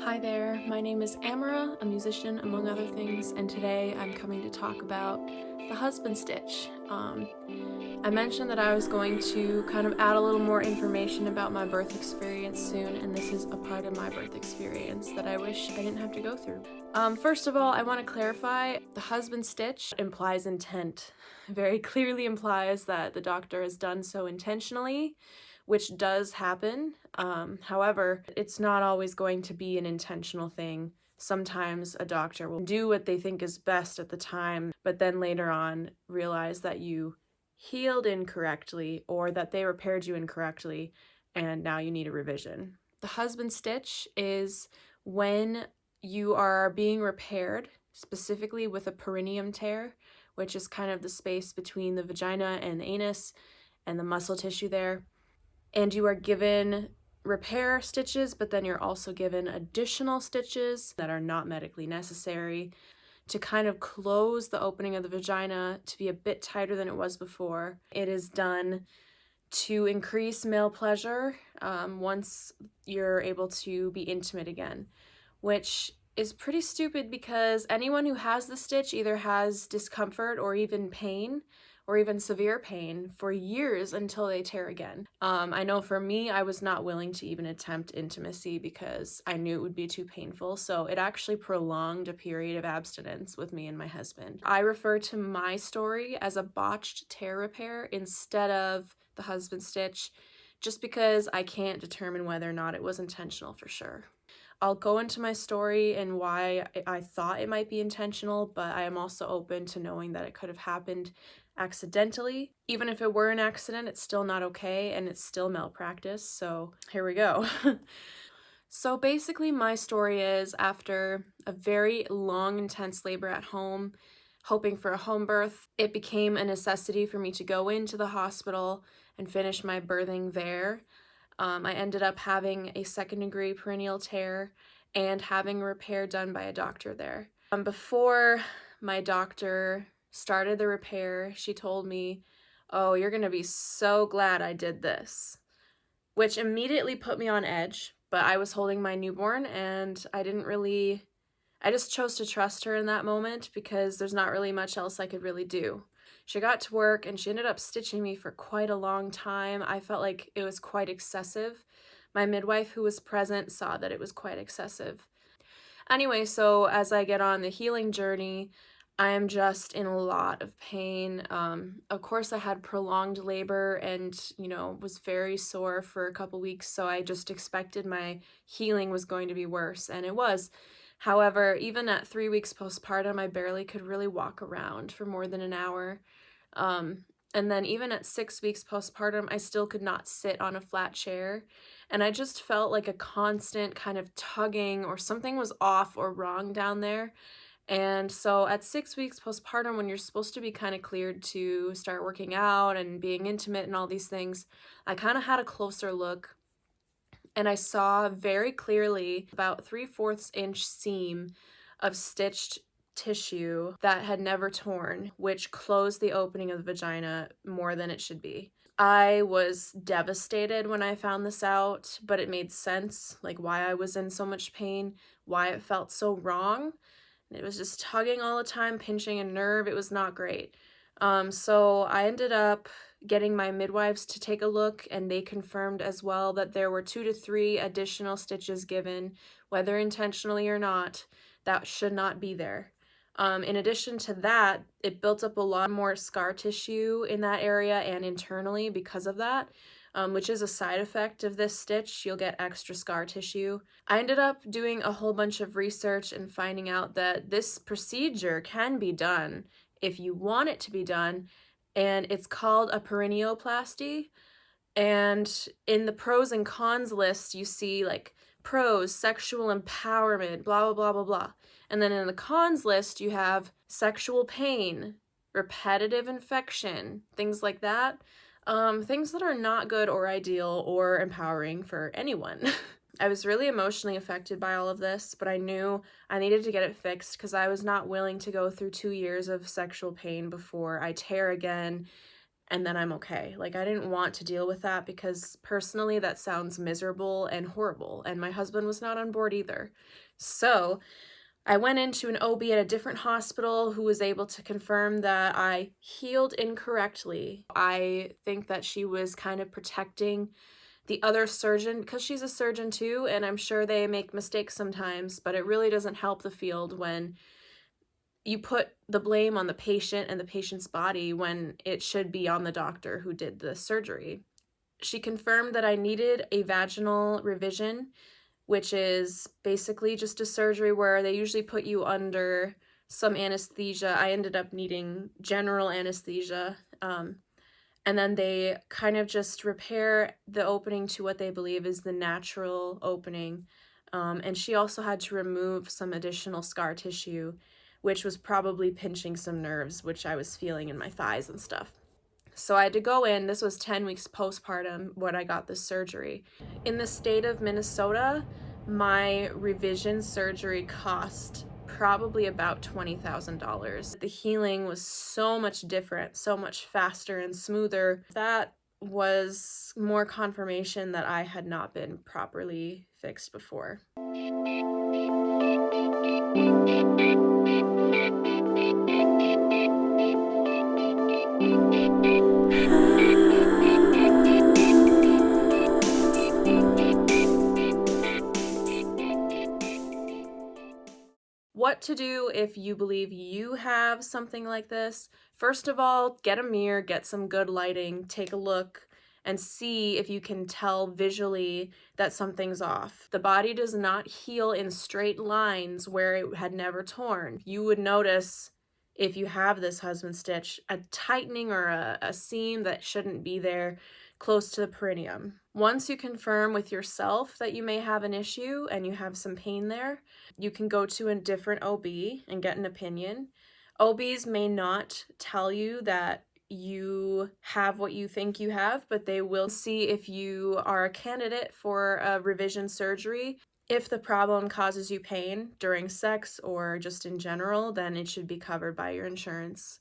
Hi there, my name is Amara, a musician among other things, and today I'm coming to talk about the husband stitch. I mentioned that I was going to kind of add a little more information about my birth experience soon, and this is a part of my birth experience that I wish I didn't have to go through. First of all, I want to clarify, the husband stitch implies intent. Very clearly implies that the doctor has done so intentionally, which does happen. However, it's not always going to be an intentional thing. Sometimes a doctor will do what they think is best at the time, but then later on realize that you healed incorrectly or that they repaired you incorrectly and now you need a revision. The husband stitch is when you are being repaired, specifically with a perineum tear, which is kind of the space between the vagina and the anus and the muscle tissue there. And you are given repair stitches, but then you're also given additional stitches that are not medically necessary to kind of close the opening of the vagina to be a bit tighter than it was before. It is done to increase male pleasure once you're able to be intimate again, which is pretty stupid because anyone who has the stitch either has discomfort or even pain or even severe pain for years until they tear again. I know for me, I was not willing to even attempt intimacy because I knew it would be too painful, so it actually prolonged a period of abstinence with me and my husband. I refer to my story as a botched tear repair instead of the husband stitch, just because I can't determine whether or not it was intentional for sure. I'll go into my story and why I thought it might be intentional, but I am also open to knowing that it could have happened accidentally. Even if it were an accident, it's still not okay and it's still malpractice, so here we go. So basically my story is after a very long, intense labor at home, hoping for a home birth, it became a necessity for me to go into the hospital and finish my birthing there. I ended up having a second-degree perineal tear and having a repair done by a doctor there. Before my doctor started the repair, she told me, "Oh, you're gonna be so glad I did this," which immediately put me on edge, but I was holding my newborn and I just chose to trust her in that moment because there's not really much else I could really do. She got to work and she ended up stitching me for quite a long time. I felt like it was quite excessive. My midwife who was present saw that it was quite excessive. Anyway, so as I get on the healing journey, I am just in a lot of pain. Of course, I had prolonged labor and, was very sore for a couple weeks, so I just expected my healing was going to be worse, and it was. However, even at 3 weeks postpartum, I barely could really walk around for more than an hour. And then even at 6 weeks postpartum, I still could not sit on a flat chair. And I just felt like a constant kind of tugging or something was off or wrong down there. And so at 6 weeks postpartum, when you're supposed to be kind of cleared to start working out and being intimate and all these things, I kind of had a closer look and I saw very clearly about 3/4 inch seam of stitched tissue that had never torn, which closed the opening of the vagina more than it should be. I was devastated when I found this out, but it made sense, like why I was in so much pain, why it felt so wrong. It was just tugging all the time, pinching a nerve. It was not great. So I ended up getting my midwives to take a look, and they confirmed as well that there were 2 to 3 additional stitches given, whether intentionally or not, that should not be there. In addition to that, it built up a lot more scar tissue in that area and internally because of that, which is a side effect of this stitch. You'll get extra scar tissue. I ended up doing a whole bunch of research and finding out that this procedure can be done if you want it to be done, and it's called a perineoplasty. And in the pros and cons list, you see like pros, sexual empowerment, blah, blah, blah, blah, blah. And then in the cons list, you have sexual pain, repetitive infection, things like that. Things that are not good or ideal or empowering for anyone. I was really emotionally affected by all of this, but I knew I needed to get it fixed because I was not willing to go through 2 years of sexual pain before I tear again and then I'm okay. Like, I didn't want to deal with that because personally that sounds miserable and horrible, and my husband was not on board either. So I went into an OB at a different hospital who was able to confirm that I healed incorrectly. I think that she was kind of protecting the other surgeon because she's a surgeon too, and I'm sure they make mistakes sometimes, but it really doesn't help the field when you put the blame on the patient and the patient's body when it should be on the doctor who did the surgery. She confirmed that I needed a vaginal revision, which is basically just a surgery where they usually put you under some anesthesia. I ended up needing general anesthesia. And then they kind of just repair the opening to what they believe is the natural opening. And she also had to remove some additional scar tissue, which was probably pinching some nerves, which I was feeling in my thighs and stuff. So I had to go in. This was 10 weeks postpartum when I got this surgery. In the state of Minnesota, my revision surgery cost probably about $20,000. The healing was so much different, so much faster and smoother. That was more confirmation that I had not been properly fixed before. What to do if you believe you have something like this? First of all, get a mirror, get some good lighting, take a look, and see if you can tell visually that something's off. The body does not heal in straight lines where it had never torn. You would notice, if you have this husband stitch, a tightening or a seam that shouldn't be there close to the perineum. Once you confirm with yourself that you may have an issue and you have some pain there, you can go to a different OB and get an opinion. OBs may not tell you that you have what you think you have, but they will see if you are a candidate for a revision surgery. If the problem causes you pain during sex or just in general, then it should be covered by your insurance.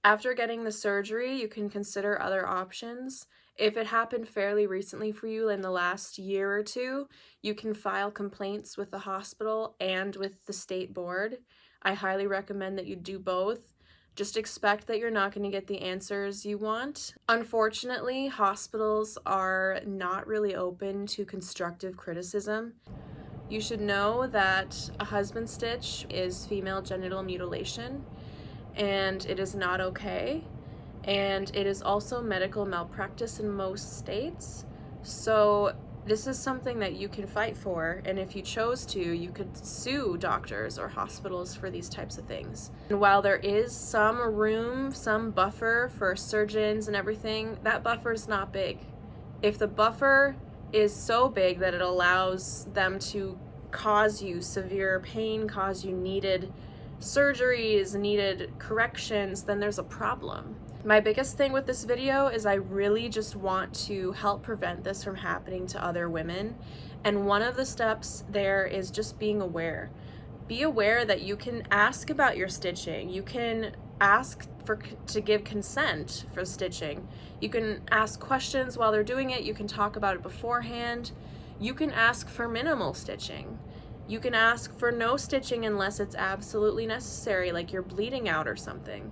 After getting the surgery, you can consider other options. If it happened fairly recently for you in the last year or two, you can file complaints with the hospital and with the state board. I highly recommend that you do both. Just expect that you're not going to get the answers you want. Unfortunately, hospitals are not really open to constructive criticism. You should know that a husband stitch is female genital mutilation, and it is not okay. And it is also medical malpractice in most states. So this is something that you can fight for, and if you chose to, you could sue doctors or hospitals for these types of things. And while there is some room, some buffer for surgeons and everything, that buffer is not big. If the buffer is so big that it allows them to cause you severe pain, cause you needed surgeries, needed corrections, then there's a problem. My biggest thing with this video is I really just want to help prevent this from happening to other women. And one of the steps there is just being aware. Be aware that you can ask about your stitching. You can ask to give consent for stitching. You can ask questions while they're doing it. You can talk about it beforehand. You can ask for minimal stitching. You can ask for no stitching unless it's absolutely necessary, like you're bleeding out or something.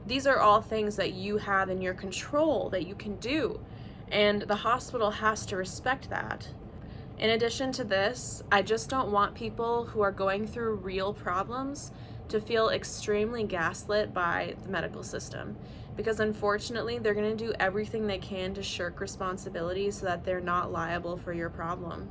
These are all things that you have in your control that you can do, and the hospital has to respect that. In addition to this, I just don't want people who are going through real problems to feel extremely gaslit by the medical system, because unfortunately they're going to do everything they can to shirk responsibility so that they're not liable for your problem.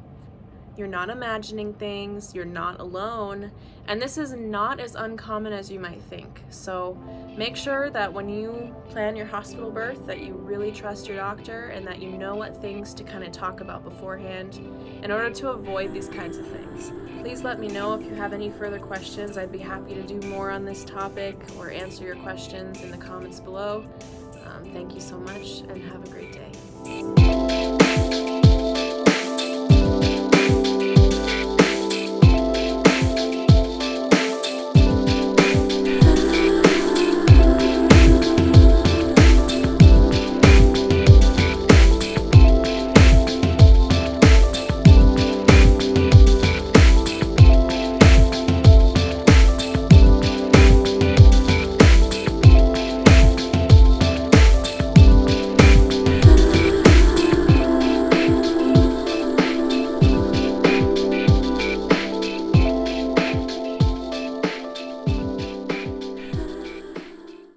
You're not imagining things, you're not alone, and this is not as uncommon as you might think. So make sure that when you plan your hospital birth that you really trust your doctor and that you know what things to kind of talk about beforehand in order to avoid these kinds of things. Please let me know if you have any further questions. I'd be happy to do more on this topic or answer your questions in the comments below. Thank you so much and have a great day.